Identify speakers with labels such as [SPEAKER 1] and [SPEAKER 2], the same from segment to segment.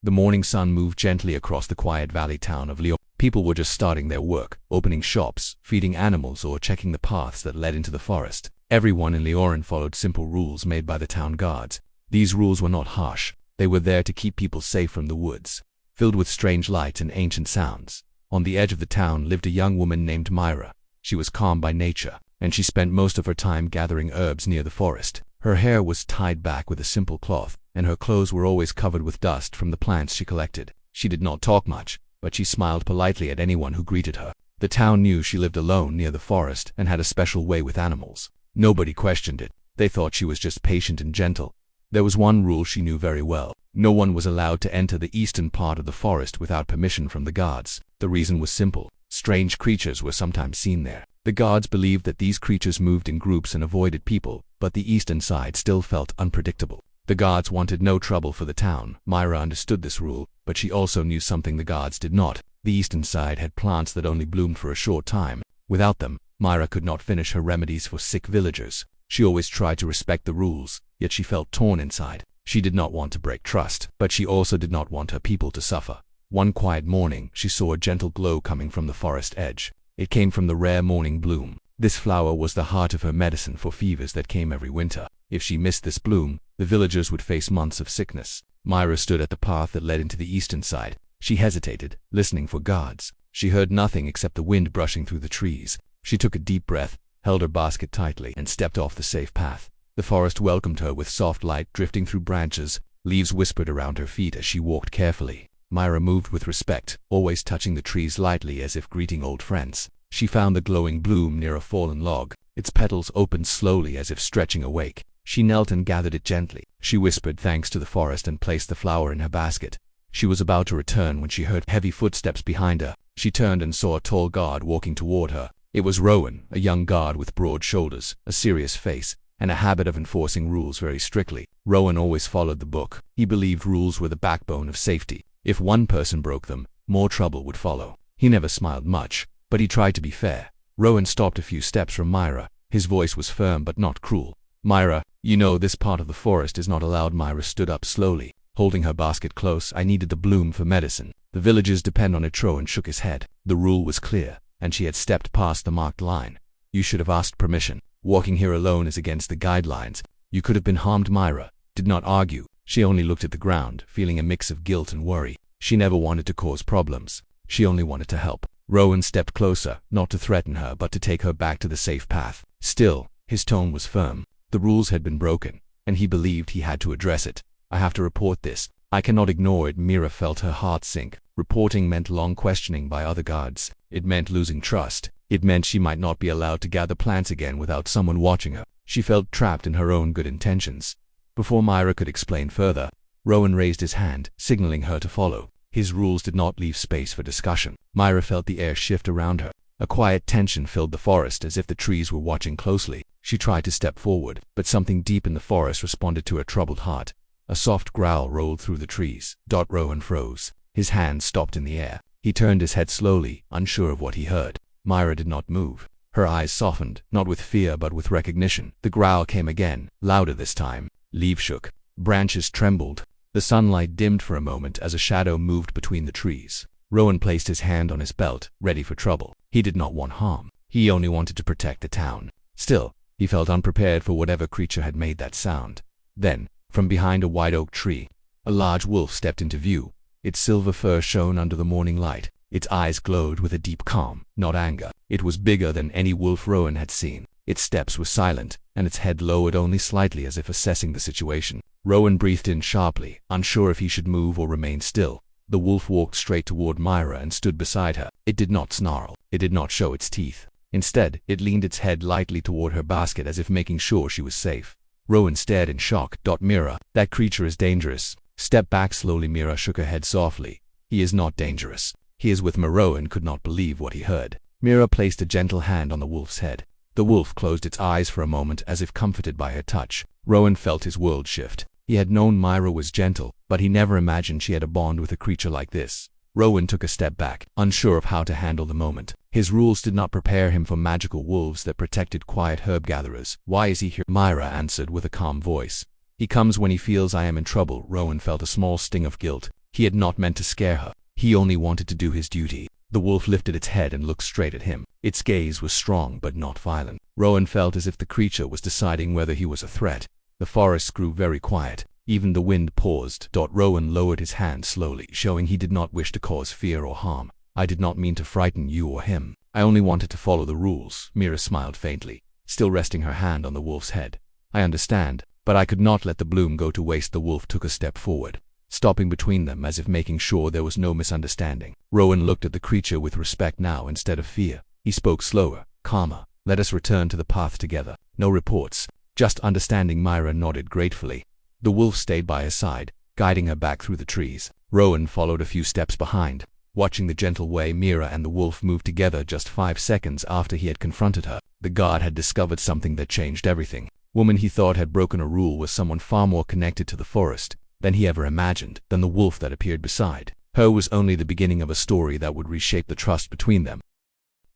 [SPEAKER 1] The morning sun moved gently across the quiet valley town of Lyon. People were just starting their work, opening shops, feeding animals, or checking the paths that led into the forest. Everyone in Lyon followed simple rules made by the town guards. These rules were not harsh. They were there to keep people safe from the woods, filled with strange lights and ancient sounds. On the edge of the town lived a young woman named Myra. She was calm by nature, and she spent most of her time gathering herbs near the forest. Her hair was tied back with a simple cloth, and her clothes were always covered with dust from the plants she collected. She did not talk much, but she smiled politely at anyone who greeted her. The town knew she lived alone near the forest and had a special way with animals. Nobody questioned it. They thought she was just patient and gentle. There was one rule she knew very well. No one was allowed to enter the eastern part of the forest without permission from the guards. The reason was simple. Strange creatures were sometimes seen there. The guards believed that these creatures moved in groups and avoided people, but the eastern side still felt unpredictable. The guards wanted no trouble for the town. Myra understood this rule, but she also knew something the guards did not. The eastern side had plants that only bloomed for a short time. Without them, Myra could not finish her remedies for sick villagers. She always tried to respect the rules, yet she felt torn inside. She did not want to break trust, but she also did not want her people to suffer. One quiet morning, she saw a gentle glow coming from the forest edge. It came from the rare morning bloom. This flower was the heart of her medicine for fevers that came every winter. If she missed this bloom, the villagers would face months of sickness. Myra stood at the path that led into the eastern side. She hesitated, listening for guards. She heard nothing except the wind brushing through the trees. She took a deep breath, held her basket tightly, and stepped off the safe path. The forest welcomed her with soft light drifting through branches. Leaves whispered around her feet as she walked carefully. Myra moved with respect, always touching the trees lightly as if greeting old friends. She found the glowing bloom near a fallen log. Its petals opened slowly as if stretching awake. She knelt and gathered it gently. She whispered thanks to the forest and placed the flower in her basket. She was about to return when she heard heavy footsteps behind her. She turned and saw a tall guard walking toward her. It was Rowan, a young guard with broad shoulders, a serious face, and a habit of enforcing rules very strictly. Rowan always followed the book. He believed rules were the backbone of safety. If one person broke them, more trouble would follow. He never smiled much, but he tried to be fair. Rowan stopped a few steps from Myra. His voice was firm but not cruel. "Myra, you know this part of the forest is not allowed." Myra stood up slowly, holding her basket close. "I needed the bloom for medicine. The villagers depend on it." Rowan shook his head. The rule was clear, and she had stepped past the marked line. "You should have asked permission. Walking here alone is against the guidelines. You could have been harmed." Myra did not argue. She only looked at the ground, feeling a mix of guilt and worry. She never wanted to cause problems. She only wanted to help. Rowan stepped closer, not to threaten her but to take her back to the safe path. Still, his tone was firm. The rules had been broken, and he believed he had to address it. "I have to report this. I cannot ignore it." Myra felt her heart sink. Reporting meant long questioning by other guards. It meant losing trust. It meant she might not be allowed to gather plants again without someone watching her. She felt trapped in her own good intentions. Before Myra could explain further, Rowan raised his hand, signaling her to follow. His rules did not leave space for discussion. Myra felt the air shift around her. A quiet tension filled the forest as if the trees were watching closely. She tried to step forward, but something deep in the forest responded to her troubled heart. A soft growl rolled through the trees. Rowan froze. His hand stopped in the air. He turned his head slowly, unsure of what he heard. Myra did not move. Her eyes softened, not with fear but with recognition. The growl came again, louder this time. Leaves shook. Branches trembled. The sunlight dimmed for a moment as a shadow moved between the trees. Rowan placed his hand on his belt, ready for trouble. He did not want harm. He only wanted to protect the town. Still, he felt unprepared for whatever creature had made that sound. Then, from behind a white oak tree, a large wolf stepped into view. Its silver fur shone under the morning light. Its eyes glowed with a deep calm, not anger. It was bigger than any wolf Rowan had seen. Its steps were silent, and its head lowered only slightly as if assessing the situation. Rowan breathed in sharply, unsure if he should move or remain still. The wolf walked straight toward Myra and stood beside her. It did not snarl. It did not show its teeth. Instead, it leaned its head lightly toward her basket as if making sure she was safe. Rowan stared in shock. "Myra, that creature is dangerous." "Step back slowly." Myra shook her head softly. "He is not dangerous. He is with me." Rowan could not believe what he heard. Myra placed a gentle hand on the wolf's head. The wolf closed its eyes for a moment as if comforted by her touch. Rowan felt his world shift. He had known Myra was gentle, but he never imagined she had a bond with a creature like this. Rowan took a step back, unsure of how to handle the moment. His rules did not prepare him for magical wolves that protected quiet herb gatherers. "Why is he here?" Myra answered with a calm voice. "He comes when he feels I am in trouble." Rowan felt a small sting of guilt. He had not meant to scare her. He only wanted to do his duty. The wolf lifted its head and looked straight at him. Its gaze was strong but not violent. Rowan felt as if the creature was deciding whether he was a threat. The forest grew very quiet. Even the wind paused. Rowan lowered his hand slowly, showing he did not wish to cause fear or harm. I did not mean to frighten you or him. I only wanted to follow the rules. Mira smiled faintly, still resting her hand on the wolf's head. I understand, but I could not let the bloom go to waste. The wolf took a step forward, stopping between them as if making sure there was no misunderstanding. Rowan looked at the creature with respect now instead of fear. He spoke slower, calmer. Let us return to the path together. No reports, just understanding. Mira nodded gratefully. The wolf stayed by her side, guiding her back through the trees. Rowan followed a few steps behind, watching the gentle way Mira and the wolf moved together. Just 5 seconds after he had confronted her, the guard had discovered something that changed everything. Woman he thought had broken a rule was someone far more connected to the forest than he ever imagined. Than the wolf that appeared beside her was only the beginning of a story that would reshape the trust between them.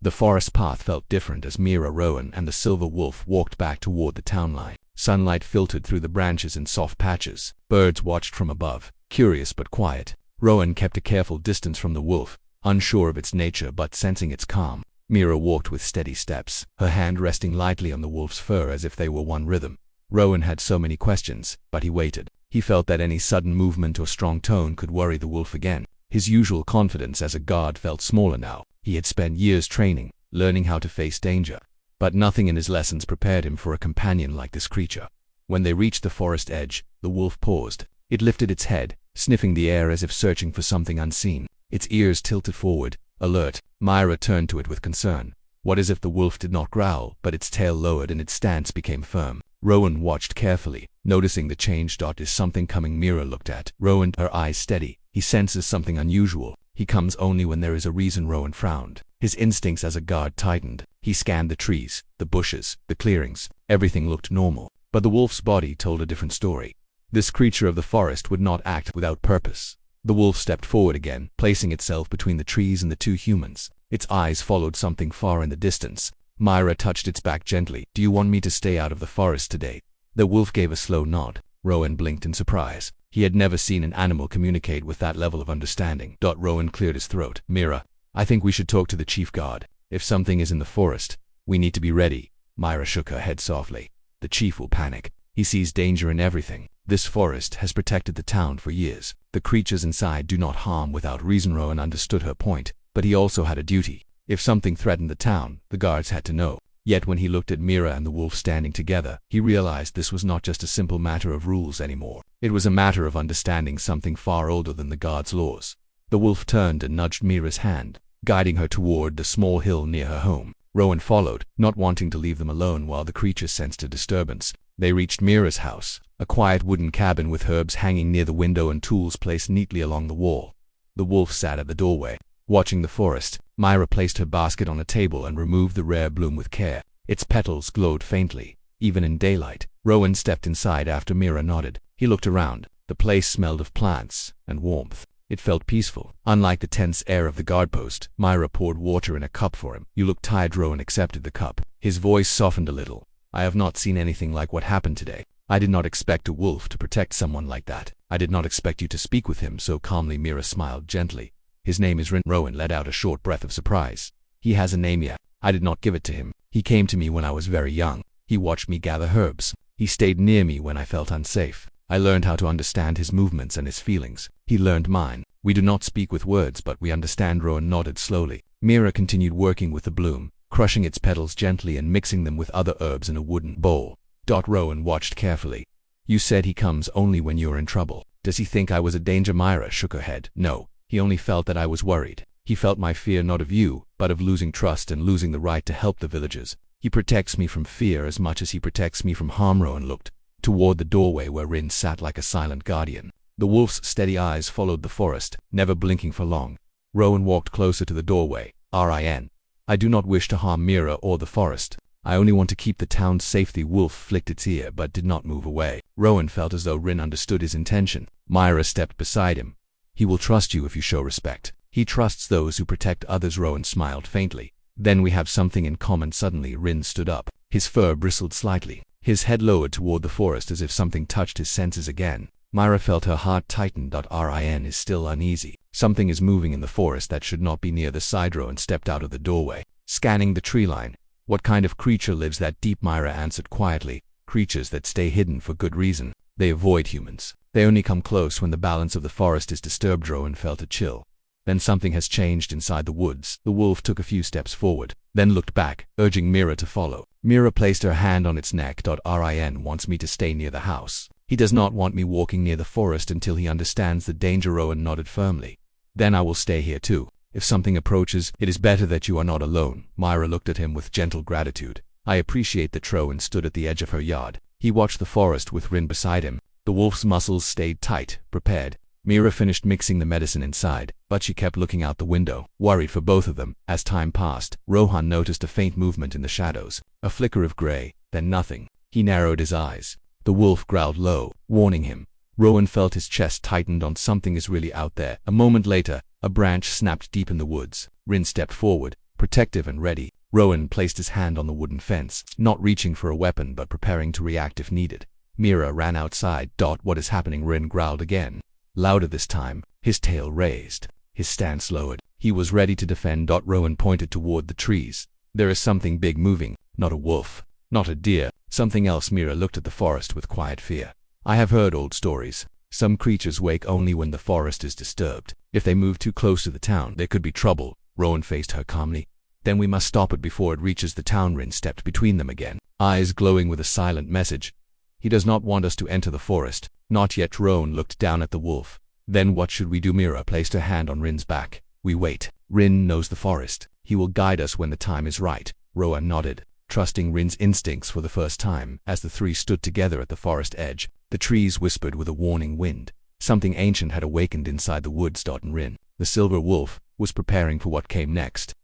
[SPEAKER 1] The forest path felt different as Mira, Rowan, and the silver wolf walked back toward the town line. Sunlight filtered through the branches in soft patches. Birds watched from above, curious but quiet. Rowan kept a careful distance from the wolf, unsure of its nature but sensing its calm. Mira walked with steady steps, her hand resting lightly on the wolf's fur as if they were one rhythm. Rowan had so many questions, but he waited. He felt that any sudden movement or strong tone could worry the wolf again. His usual confidence as a guard felt smaller now. He had spent years training, learning how to face danger, but nothing in his lessons prepared him for a companion like this creature. When they reached the forest edge, the wolf paused. It lifted its head, sniffing the air as if searching for something unseen. Its ears tilted forward, alert. Mira turned to it with concern. What as if the wolf did not growl, but its tail lowered and its stance became firm. Rowan watched carefully, noticing the change. Is something coming? Mira looked at Rowan, her eyes steady. He senses something unusual. He comes only when there is a reason. Rowan frowned. His instincts as a guard tightened. He scanned the trees, the bushes, the clearings. Everything looked normal, but the wolf's body told a different story. This creature of the forest would not act without purpose. The wolf stepped forward again, placing itself between the trees and the two humans. Its eyes followed something far in the distance. Mira touched its back gently. Do you want me to stay out of the forest today? The wolf gave a slow nod. Rowan blinked in surprise. He had never seen an animal communicate with that level of understanding. Rowan cleared his throat. Mira, I think we should talk to the chief guard. If something is in the forest, we need to be ready. Mira shook her head softly. The chief will panic. He sees danger in everything. This forest has protected the town for years. The creatures inside do not harm without reason. Rowan understood her point, but he also had a duty. If something threatened the town, the guards had to know. Yet when he looked at Mira and the wolf standing together, he realized this was not just a simple matter of rules anymore. It was a matter of understanding something far older than the guards' laws. The wolf turned and nudged Mira's hand, guiding her toward the small hill near her home. Rowan followed, not wanting to leave them alone while the creature sensed a disturbance. They reached Mira's house, a quiet wooden cabin with herbs hanging near the window and tools placed neatly along the wall. The wolf sat at the doorway, watching the forest. Mira placed her basket on a table and removed the rare bloom with care. Its petals glowed faintly, even in daylight. Rowan stepped inside after Mira nodded. He looked around. The place smelled of plants and warmth. It felt peaceful, unlike the tense air of the guard post. Mira poured water in a cup for him. You look tired. Rowan accepted the cup. His voice softened a little. I have not seen anything like what happened today. I did not expect a wolf to protect someone like that. I did not expect you to speak with him so calmly. Mira smiled gently. His name is Rin. Rowan let out a short breath of surprise. He has a name yet. I did not give it to him. He came to me when I was very young. He watched me gather herbs. He stayed near me when I felt unsafe. I learned how to understand his movements and his feelings. He learned mine. We do not speak with words, but we understand. Rowan nodded slowly. Mira continued working with the bloom, crushing its petals gently and mixing them with other herbs in a wooden bowl. Rowan watched carefully. You said he comes only when you're in trouble. Does he think I was a danger? Mira shook her head. No, he only felt that I was worried. He felt my fear, not of you, but of losing trust and losing the right to help the villagers. He protects me from fear as much as he protects me from harm. Rowan looked toward the doorway where Rin sat like a silent guardian. The wolf's steady eyes followed the forest, never blinking for long. Rowan walked closer to the doorway. Rin. I do not wish to harm Mira or the forest. I only want to keep the town safe. The wolf flicked its ear but did not move away. Rowan felt as though Rin understood his intention. Mira stepped beside him. He will trust you if you show respect. He trusts those who protect others. Rowan smiled faintly. Then we have something in common. Suddenly Rin stood up. His fur bristled slightly. His head lowered toward the forest as if something touched his senses again. Myra felt her heart tighten. Rin is still uneasy. Something is moving in the forest that should not be near the side. Rowan stepped out of the doorway, scanning the tree line. What kind of creature lives that deep? Myra answered quietly. Creatures that stay hidden for good reason. They avoid humans. They only come close when the balance of the forest is disturbed. Rowan felt a chill. Then something has changed inside the woods. The wolf took a few steps forward, then looked back, urging Myra to follow. Myra placed her hand on its neck. Rin wants me to stay near the house. He does not want me walking near the forest until he understands the danger. Rowan nodded firmly. Then I will stay here too. If something approaches, it is better that you are not alone. Myra looked at him with gentle gratitude. I appreciate that. Rowan stood at the edge of her yard. He watched the forest with Rin beside him. The wolf's muscles stayed tight, prepared. Myra finished mixing the medicine inside, but she kept looking out the window, worried for both of them. As time passed, Rohan noticed a faint movement in the shadows, a flicker of gray, then nothing. He narrowed his eyes. The wolf growled low, warning him. Rowan felt his chest tightened on something is really out there. A moment later, a branch snapped deep in the woods. Rin stepped forward, protective and ready. Rowan placed his hand on the wooden fence, not reaching for a weapon but preparing to react if needed. Myra ran outside. What is happening? Rin growled again. Louder this time, his tail raised. His stance lowered. He was ready to defend. Rowan pointed toward the trees. There is something big moving. Not a wolf. Not a deer. Something else. Myra looked at the forest with quiet fear. I have heard old stories. Some creatures wake only when the forest is disturbed. If they move too close to the town, there could be trouble. Rowan faced her calmly. Then we must stop it before it reaches the town. Rin stepped between them again, eyes glowing with a silent message. He does not want us to enter the forest. Not yet. Rowan looked down at the wolf. Then what should we do? Myra placed her hand on Rin's back. We wait. Rin knows the forest. He will guide us when the time is right. Rowan nodded, trusting Rin's instincts for the first time. As the three stood together at the forest edge, the trees whispered with a warning wind. Something ancient had awakened inside the woods. And Rin, the silver wolf, was preparing for what came next.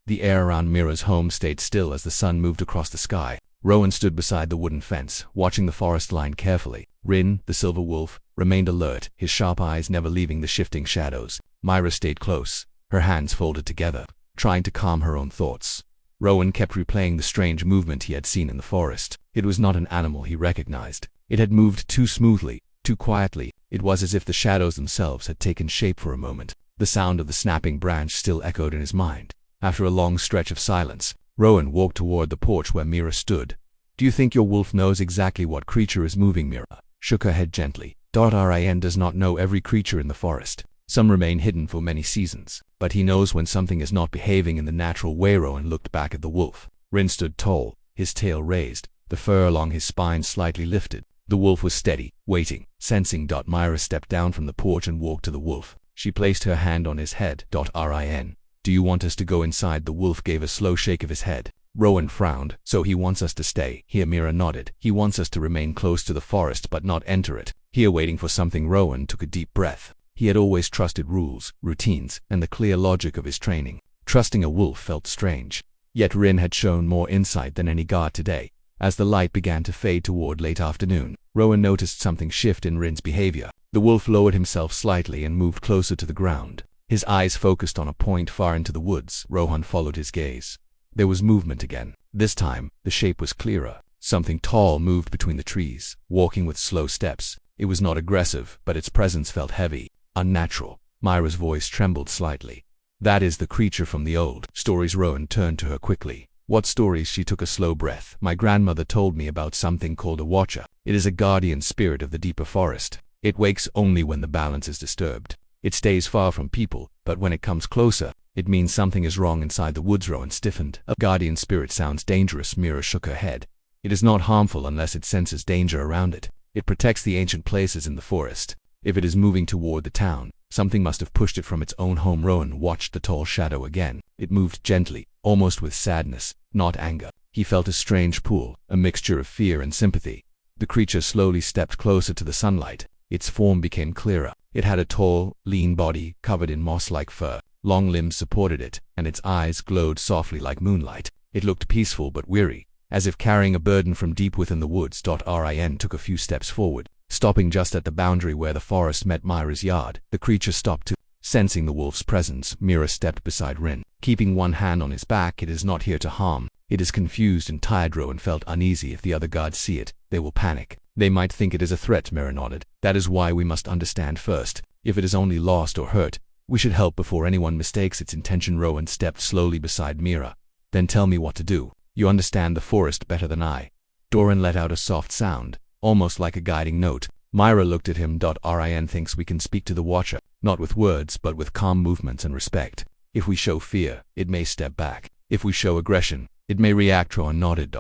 [SPEAKER 1] The air around Myra's home stayed still as the sun moved across the sky. Rowan stood beside the wooden fence, watching the forest line carefully. Rin, the silver wolf, remained alert, his sharp eyes never leaving the shifting shadows. Myra stayed close, her hands folded together, trying to calm her own thoughts. Rowan kept replaying the strange movement he had seen in the forest. It was not an animal he recognized. It had moved too smoothly, too quietly. It was as if the shadows themselves had taken shape for a moment. The sound of the snapping branch still echoed in his mind. After a long stretch of silence, Rowan walked toward the porch where Myra stood. Do you think your wolf knows exactly what creature is moving? Myra shook her head gently. Rin does not know every creature in the forest. Some remain hidden for many seasons, but he knows when something is not behaving in the natural way. Rowan looked back at the wolf. Rin stood tall, his tail raised, the fur along his spine slightly lifted. The wolf was steady, waiting, sensing. Myra stepped down from the porch and walked to the wolf. She placed her hand on his head. Rin, do you want us to go inside? The wolf gave a slow shake of his head. Rowan frowned. So he wants us to stay here? Myra nodded. He wants us to remain close to the forest but not enter it. Here waiting for something. Rowan took a deep breath. He had always trusted rules, routines, and the clear logic of his training. Trusting a wolf felt strange. Yet Rin had shown more insight than any guard today. As the light began to fade toward late afternoon, Rowan noticed something shift in Rin's behavior. The wolf lowered himself slightly and moved closer to the ground. His eyes focused on a point far into the woods. Rowan followed his gaze. There was movement again. This time, the shape was clearer. Something tall moved between the trees, walking with slow steps. It was not aggressive, but its presence felt heavy, unnatural. Myra's voice trembled slightly. That is the creature from the old stories. Rowan turned to her quickly. What stories? She took a slow breath. My grandmother told me about something called a watcher. It is a guardian spirit of the deeper forest. It wakes only when the balance is disturbed. It stays far from people, but when it comes closer, it means something is wrong inside the woods. Rowan stiffened. A guardian spirit sounds dangerous. Myra shook her head. It is not harmful unless it senses danger around it. It protects the ancient places in the forest. If it is moving toward the town, something must have pushed it from its own home. Rowan watched the tall shadow again. It moved gently, almost with sadness, not anger. He felt a strange pull, a mixture of fear and sympathy. The creature slowly stepped closer to the sunlight. Its form became clearer. It had a tall, lean body covered in moss-like fur. Long limbs supported it, and its eyes glowed softly like moonlight. It looked peaceful but weary, as if carrying a burden from deep within the woods. Rin took a few steps forward, stopping just at the boundary where the forest met Myra's yard. The creature stopped too. Sensing the wolf's presence, Myra stepped beside Rin, keeping one hand on his back. It is not here to harm. It is confused and tired. Rowan felt uneasy. If the other guards see it, they will panic. They might think it is a threat, Mira nodded. That is why we must understand first. If it is only lost or hurt, we should help before anyone mistakes its intention. Rowan stepped slowly beside Mira. Then tell me what to do. You understand the forest better than I. Doran let out a soft sound, almost like a guiding note. Mira looked at him. Rin thinks we can speak to the Watcher, not with words but with calm movements and respect. If we show fear, it may step back. If we show aggression, it may react. Rowan nodded.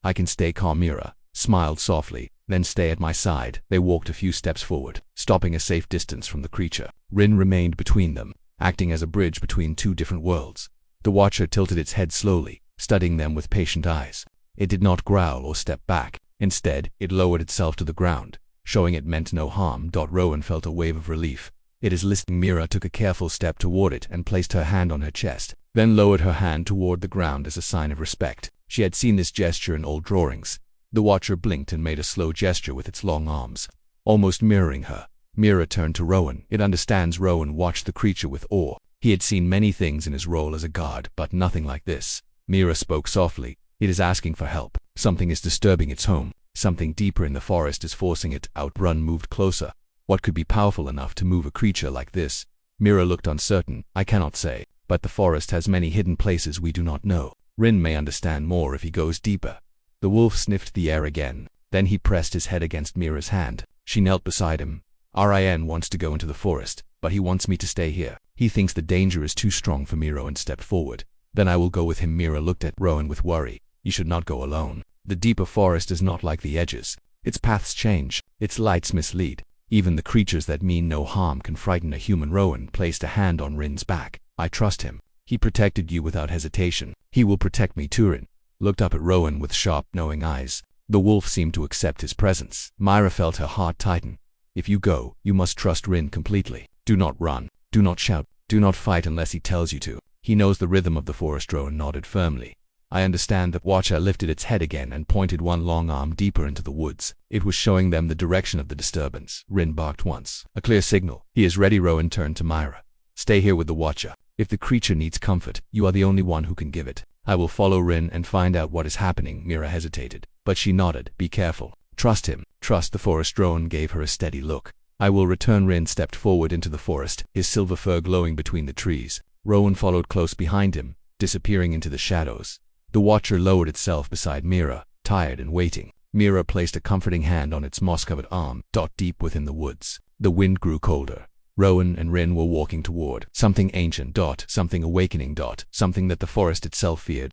[SPEAKER 1] I can stay calm. Mira smiled softly. Then stay at my side. They walked a few steps forward, stopping a safe distance from the creature. Rin remained between them, acting as a bridge between two different worlds. The Watcher tilted its head slowly, studying them with patient eyes. It did not growl or step back. Instead, it lowered itself to the ground, showing it meant no harm. Rowan felt a wave of relief. It is listening. Mira took a careful step toward it and placed her hand on her chest, then lowered her hand toward the ground as a sign of respect. She had seen this gesture in old drawings. The Watcher blinked and made a slow gesture with its long arms, almost mirroring her. Mira turned to Rowan. It understands. Rowan watched the creature with awe. He had seen many things in his role as a guard, but nothing like this. Mira spoke softly. It is asking for help. Something is disturbing its home. Something deeper in the forest is forcing it out. Run moved closer. What could be powerful enough to move a creature like this? Mira looked uncertain. I cannot say, but the forest has many hidden places we do not know. Rin may understand more if he goes deeper. The wolf sniffed the air again. Then he pressed his head against Mira's hand. She knelt beside him. Rin wants to go into the forest, but he wants me to stay here. He thinks the danger is too strong for me. Rowan stepped forward. Then I will go with him. Mira looked at Rowan with worry. You should not go alone. The deeper forest is not like the edges. Its paths change. Its lights mislead. Even the creatures that mean no harm can frighten a human. Rowan placed a hand on Rin's back. I trust him. He protected you without hesitation. He will protect me too. Rin looked up at Rowan with sharp, knowing eyes. The wolf seemed to accept his presence. Mira felt her heart tighten. If you go, you must trust Rin completely. Do not run. Do not shout. Do not fight unless he tells you to. He knows the rhythm of the forest. Rowan nodded firmly. I understand. The Watcher lifted its head again and pointed one long arm deeper into the woods. It was showing them the direction of the disturbance. Rin barked once. A clear signal. He is ready. Rowan turned to Mira. Stay here with the Watcher. If the creature needs comfort, you are the only one who can give it. I will follow Rin and find out what is happening. Mira hesitated, but she nodded. Be careful. Trust him. Trust the forest. Rowan gave her a steady look. I will return. Rin stepped forward into the forest, his silver fur glowing between the trees. Rowan followed close behind him, disappearing into the shadows. The Watcher lowered itself beside Mira, tired and waiting. Mira placed a comforting hand on its moss-covered arm. Deep within the woods, the wind grew colder. Rowan and Rin were walking toward something ancient. Something awakening. Something that the forest itself feared.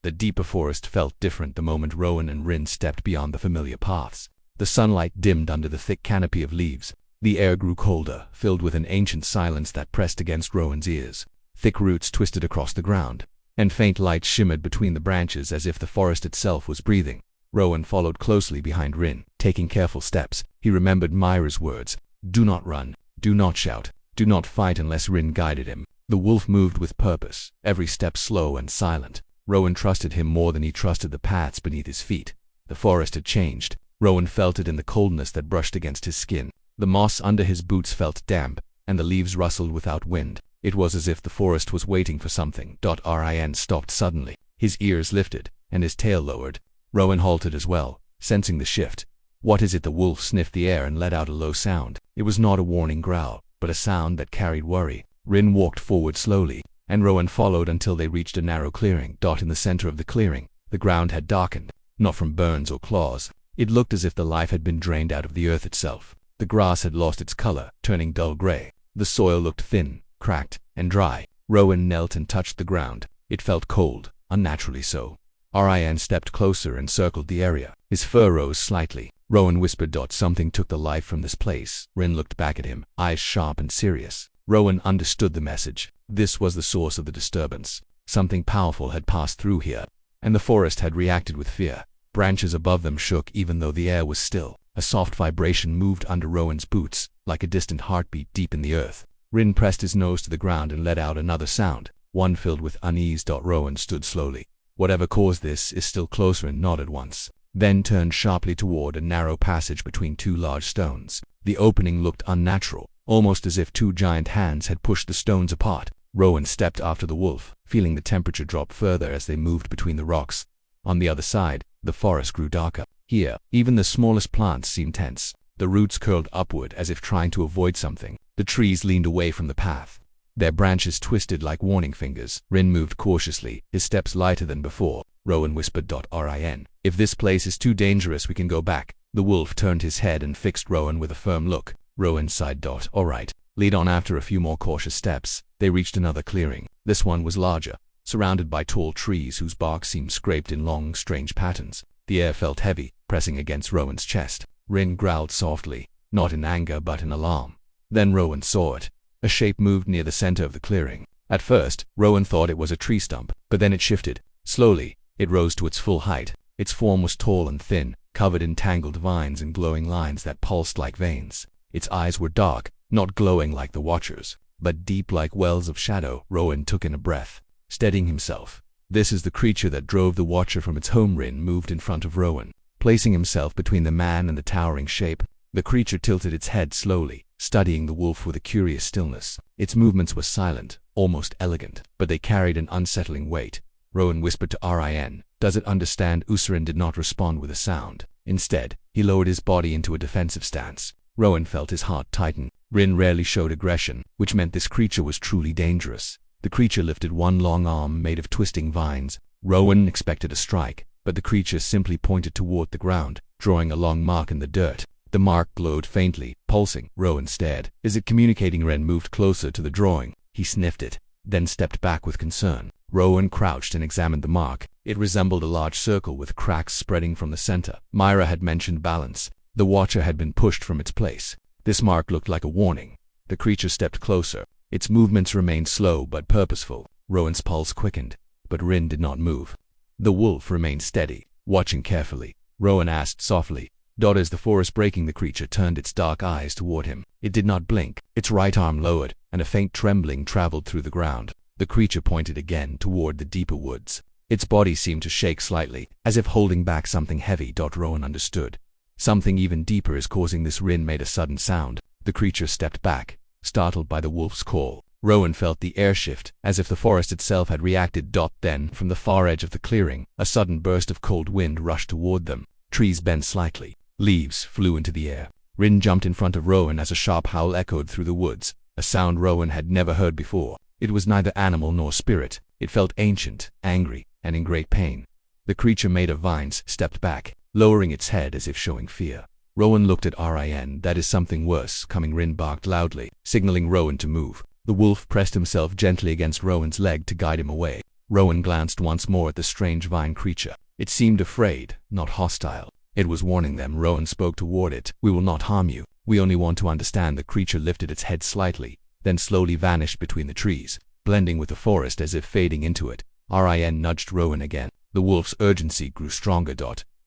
[SPEAKER 1] The deeper forest felt different the moment Rowan and Rin stepped beyond the familiar paths. The sunlight dimmed under the thick canopy of leaves. The air grew colder, filled with an ancient silence that pressed against Rowan's ears. Thick roots twisted across the ground, and faint light shimmered between the branches as if the forest itself was breathing. Rowan followed closely behind Rin, taking careful steps. He remembered Mira's words. Do not run. Do not shout. Do not fight unless Rin guided him. The wolf moved with purpose, every step slow and silent. Rowan trusted him more than he trusted the paths beneath his feet. The forest had changed. Rowan felt it in the coldness that brushed against his skin. The moss under his boots felt damp, and the leaves rustled without wind. It was as if the forest was waiting for something. Rin stopped suddenly. His ears lifted, and his tail lowered. Rowan halted as well, sensing the shift. What is it? The wolf sniffed the air and let out a low sound. It was not a warning growl, but a sound that carried worry. Rin walked forward slowly, and Rowan followed until they reached a narrow clearing. In the center of the clearing, the ground had darkened, not from burns or claws. It looked as if the life had been drained out of the earth itself. The grass had lost its color, turning dull gray. The soil looked thin, cracked, and dry. Rowan knelt and touched the ground. It felt cold, unnaturally so. Rin stepped closer and circled the area. His fur rose slightly. Rowan whispered. Something took the life from this place. Rin looked back at him, eyes sharp and serious. Rowan understood the message. This was the source of the disturbance. Something powerful had passed through here, and the forest had reacted with fear. Branches above them shook even though the air was still. A soft vibration moved under Rowan's boots, like a distant heartbeat deep in the earth. Rin pressed his nose to the ground and let out another sound, one filled with unease. Rowan stood slowly. Whatever caused this is still closer, and nodded once, then turned sharply toward a narrow passage between two large stones. The opening looked unnatural, almost as if two giant hands had pushed the stones apart. Rowan stepped after the wolf, feeling the temperature drop further as they moved between the rocks. On the other side, the forest grew darker. Here, even the smallest plants seemed tense. The roots curled upward as if trying to avoid something. The trees leaned away from the path. Their branches twisted like warning fingers. Rin moved cautiously, his steps lighter than before. Rowan whispered. Rin. If this place is too dangerous, we can go back. The wolf turned his head and fixed Rowan with a firm look. Rowan sighed. All right. Lead on. After a few more cautious steps, they reached another clearing. This one was larger, surrounded by tall trees whose bark seemed scraped in long, strange patterns. The air felt heavy, pressing against Rowan's chest. Rin growled softly, not in anger but in alarm. Then Rowan saw it. A shape moved near the center of the clearing. At first, Rowan thought it was a tree stump, but then it shifted. Slowly, it rose to its full height. Its form was tall and thin, covered in tangled vines and glowing lines that pulsed like veins. Its eyes were dark, not glowing like the Watcher's, but deep like wells of shadow. Rowan took in a breath, steadying himself. This is the creature that drove the Watcher from its home. Rin moved in front of Rowan, placing himself between the man and the towering shape. The creature tilted its head slowly, studying the wolf with a curious stillness. Its movements were silent, almost elegant, but they carried an unsettling weight. Rowan whispered to Rin, "Does it understand?" Usarin did not respond with a sound. Instead, he lowered his body into a defensive stance. Rowan felt his heart tighten. Rin rarely showed aggression, which meant this creature was truly dangerous. The creature lifted one long arm made of twisting vines. Rowan expected a strike, but the creature simply pointed toward the ground, drawing a long mark in the dirt. The mark glowed faintly, pulsing. Rowan stared. Is it communicating? Ren moved closer to the drawing. He sniffed it, then stepped back with concern. Rowan crouched and examined the mark. It resembled a large circle with cracks spreading from the center. Myra had mentioned balance. The Watcher had been pushed from its place. This mark looked like a warning. The creature stepped closer. Its movements remained slow but purposeful. Rowan's pulse quickened, but Rin did not move. The wolf remained steady, watching carefully. Rowan asked softly, "Is the forest breaking?" The creature turned its dark eyes toward him. It did not blink. Its right arm lowered, and a faint trembling traveled through the ground. The creature pointed again toward the deeper woods. Its body seemed to shake slightly, as if holding back something heavy. Rowan understood. Something even deeper is causing this. Rin made a sudden sound. The creature stepped back, startled by the wolf's call. Rowan felt the air shift, as if the forest itself had reacted. Then, from the far edge of the clearing, a sudden burst of cold wind rushed toward them. Trees bent slightly. Leaves flew into the air. Rin jumped in front of Rowan as a sharp howl echoed through the woods, a sound Rowan had never heard before. It was neither animal nor spirit. It felt ancient, angry, and in great pain. The creature made of vines stepped back, lowering its head as if showing fear. Rowan looked at Rin. "That is something worse coming." Rin barked loudly, signaling Rowan to move. The wolf pressed himself gently against Rowan's leg to guide him away. Rowan glanced once more at the strange vine creature. It seemed afraid, not hostile. It was warning them. Rowan spoke toward it. "We will not harm you. We only want to understand." The creature lifted its head slightly, then slowly vanished between the trees, blending with the forest as if fading into it. Rin nudged Rowan again. The wolf's urgency grew stronger.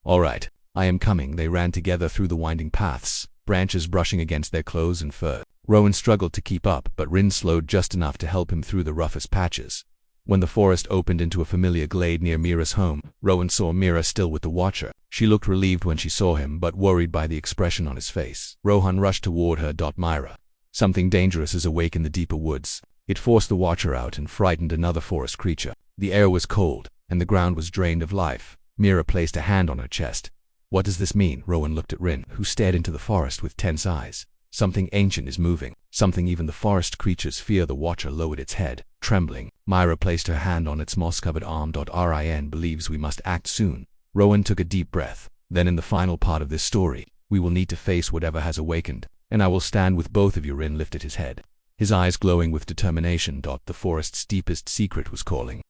[SPEAKER 1] "All right, I am coming." They ran together through the winding paths, branches brushing against their clothes and fur. Rowan struggled to keep up, but Rin slowed just enough to help him through the roughest patches. When the forest opened into a familiar glade near Mira's home, Rowan saw Mira still with the Watcher. She looked relieved when she saw him, but worried by the expression on his face. Rohan rushed toward her. "Myra, something dangerous is awake in the deeper woods." It forced the Watcher out and frightened another forest creature. The air was cold, and the ground was drained of life. Mira placed a hand on her chest. "What does this mean?" Rowan looked at Rin, who stared into the forest with tense eyes. "Something ancient is moving. Something even the forest creatures fear." The Watcher lowered its head, trembling. Myra placed her hand on its moss-covered arm. "Rin believes we must act soon." Rowan took a deep breath. "Then in the final part of this story, we will need to face whatever has awakened, and I will stand with both of you." Rin lifted his head, his eyes glowing with determination. The forest's deepest secret was calling.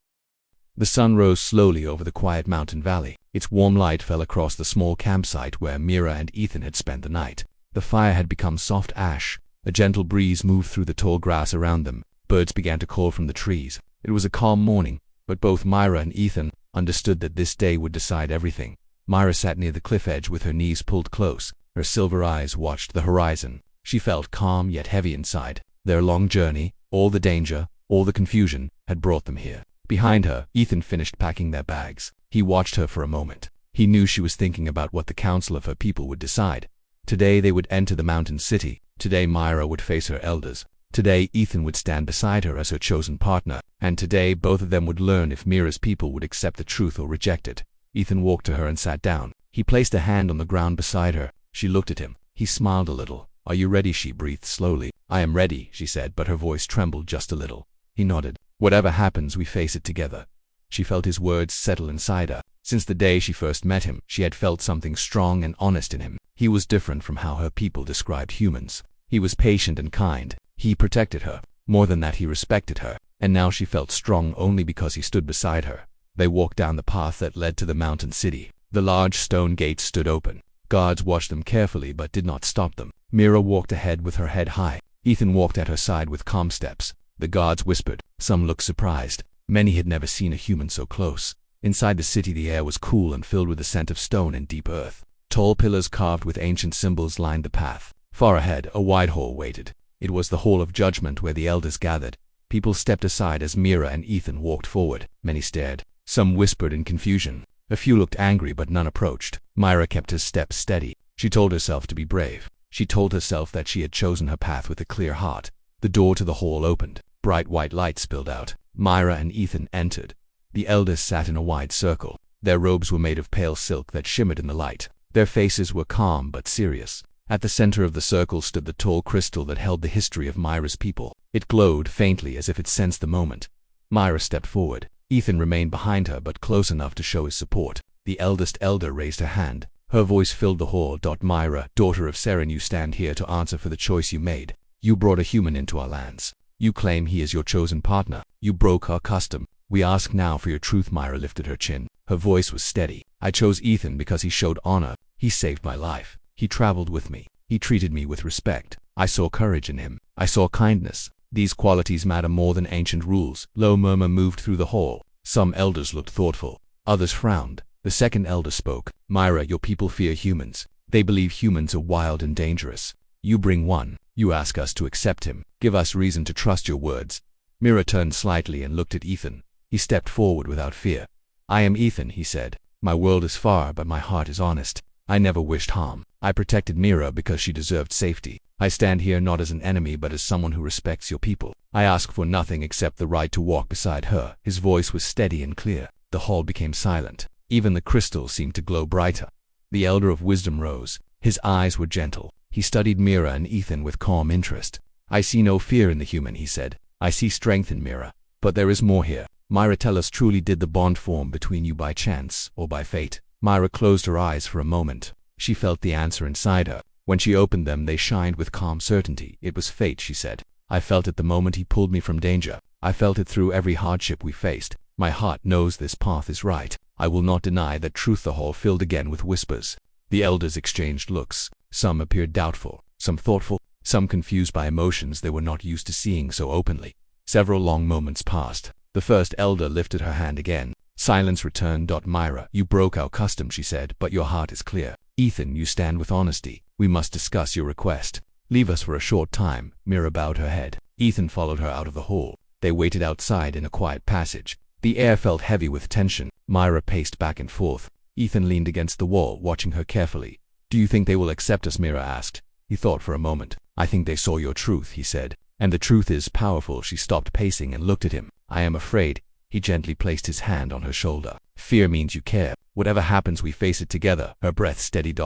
[SPEAKER 1] The sun rose slowly over the quiet mountain valley. Its warm light fell across the small campsite where Mira and Ethan had spent the night. The fire had become soft ash. A gentle breeze moved through the tall grass around them. Birds began to call from the trees. It was a calm morning, but both Myra and Ethan understood that this day would decide everything. Myra sat near the cliff edge with her knees pulled close. Her silver eyes watched the horizon. She felt calm yet heavy inside. Their long journey, all the danger, all the confusion, had brought them here. Behind her, Ethan finished packing their bags. He watched her for a moment. He knew she was thinking about what the council of her people would decide. Today they would enter the mountain city. Today Myra would face her elders. Today Ethan would stand beside her as her chosen partner. And today both of them would learn if Mira's people would accept the truth or reject it. Ethan walked to her and sat down. He placed a hand on the ground beside her. She looked at him. He smiled a little. "Are you ready?" she breathed slowly. "I am ready," she said, but her voice trembled just a little. He nodded. "Whatever happens, we face it together." She felt his words settle inside her. Since the day she first met him, she had felt something strong and honest in him. He was different from how her people described humans. He was patient and kind. He protected her. More than that, he respected her. And now she felt strong only because he stood beside her. They walked down the path that led to the mountain city. The large stone gates stood open. Guards watched them carefully but did not stop them. Mira walked ahead with her head high. Ethan walked at her side with calm steps. The guards whispered. Some looked surprised. Many had never seen a human so close. Inside the city, the air was cool and filled with the scent of stone and deep earth. Tall pillars carved with ancient symbols lined the path. Far ahead, a wide hall waited. It was the Hall of Judgment where the elders gathered. People stepped aside as Mira and Ethan walked forward. Many stared. Some whispered in confusion. A few looked angry, but none approached. Myra kept her steps steady. She told herself to be brave. She told herself that she had chosen her path with a clear heart. The door to the hall opened. Bright white light spilled out. Myra and Ethan entered. The elders sat in a wide circle. Their robes were made of pale silk that shimmered in the light. Their faces were calm but serious. At the center of the circle stood the tall crystal that held the history of Myra's people. It glowed faintly as if it sensed the moment. Myra stepped forward. Ethan remained behind her, but close enough to show his support. The eldest elder raised her hand. Her voice filled the hall. "Myra, daughter of Seren, you stand here to answer for the choice you made. You brought a human into our lands. You claim he is your chosen partner. You broke our custom. We ask now for your truth." Myra lifted her chin. Her voice was steady. "I chose Ethan because he showed honor. He saved my life. He traveled with me. He treated me with respect. I saw courage in him. I saw kindness. These qualities matter more than ancient rules." Low murmur moved through the hall. Some elders looked thoughtful. Others frowned. The second elder spoke. "Myra, your people fear humans. They believe humans are wild and dangerous. You bring one. You ask us to accept him. Give us reason to trust your words." Myra turned slightly and looked at Ethan. He stepped forward without fear. "I am Ethan," he said. "My world is far, but my heart is honest. I never wished harm. I protected Mira because she deserved safety. I stand here not as an enemy but as someone who respects your people. I ask for nothing except the right to walk beside her." His voice was steady and clear. The hall became silent. Even the crystals seemed to glow brighter. The elder of wisdom rose. His eyes were gentle. He studied Mira and Ethan with calm interest. "I see no fear in the human," he said. "I see strength in Mira. But there is more here. Myra, tell us, truly did the bond form between you by chance or by fate?" Myra closed her eyes for a moment. She felt the answer inside her. When she opened them, they shined with calm certainty. "It was fate," she said. "I felt it the moment he pulled me from danger. I felt it through every hardship we faced. My heart knows this path is right. I will not deny that truth." The hall filled again with whispers. The elders exchanged looks. Some appeared doubtful, some thoughtful, some confused by emotions they were not used to seeing so openly. Several long moments passed. The first elder lifted her hand again. Silence returned. "Myra, you broke our custom," she said, "but your heart is clear. Ethan, you stand with honesty. We must discuss your request. Leave us for a short time." Mira bowed her head. Ethan followed her out of the hall. They waited outside in a quiet passage. The air felt heavy with tension. Myra paced back and forth. Ethan leaned against the wall, watching her carefully. "Do you think they will accept us?" Mira asked. He thought for a moment. "I think they saw your truth," he said. "And the truth is powerful." She stopped pacing and looked at him. "I am afraid." He gently placed his hand on her shoulder. "Fear means you care. Whatever happens, we face it together." Her breath steadied.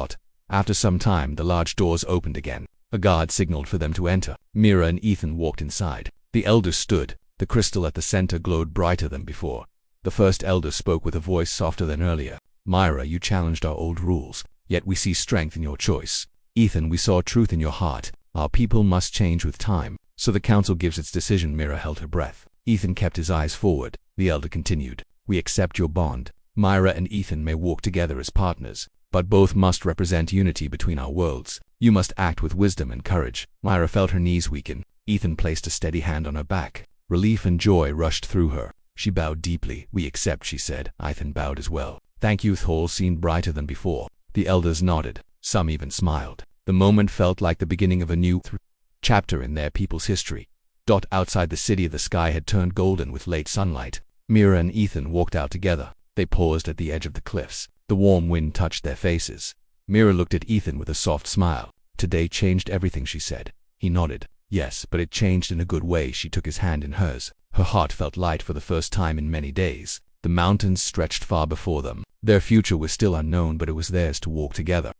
[SPEAKER 1] After some time, the large doors opened again. A guard signaled for them to enter. Mira and Ethan walked inside. The elders stood. The crystal at the center glowed brighter than before. The first elder spoke with a voice softer than earlier. "Myra, you challenged our old rules, yet we see strength in your choice. Ethan, we saw truth in your heart. Our people must change with time, so the council gives its decision." Mira held her breath. Ethan kept his eyes forward. The elder continued. "We accept your bond. Myra and Ethan may walk together as partners, but both must represent unity between our worlds. You must act with wisdom and courage." Myra felt her knees weaken. Ethan placed a steady hand on her back. Relief and joy rushed through her. She bowed deeply. "We accept," she said. Ethan bowed as well. "Thank you." The hall seemed brighter than before. The elders nodded. Some even smiled. The moment felt like the beginning of a new chapter in their people's history. Outside the city, the sky had turned golden with late sunlight. Mira and Ethan walked out together. They paused at the edge of the cliffs. The warm wind touched their faces. Mira looked at Ethan with a soft smile. "Today changed everything," she said. He nodded. "Yes, but it changed in a good way." She took his hand in hers. Her heart felt light for the first time in many days. The mountains stretched far before them. Their future was still unknown, but it was theirs to walk together.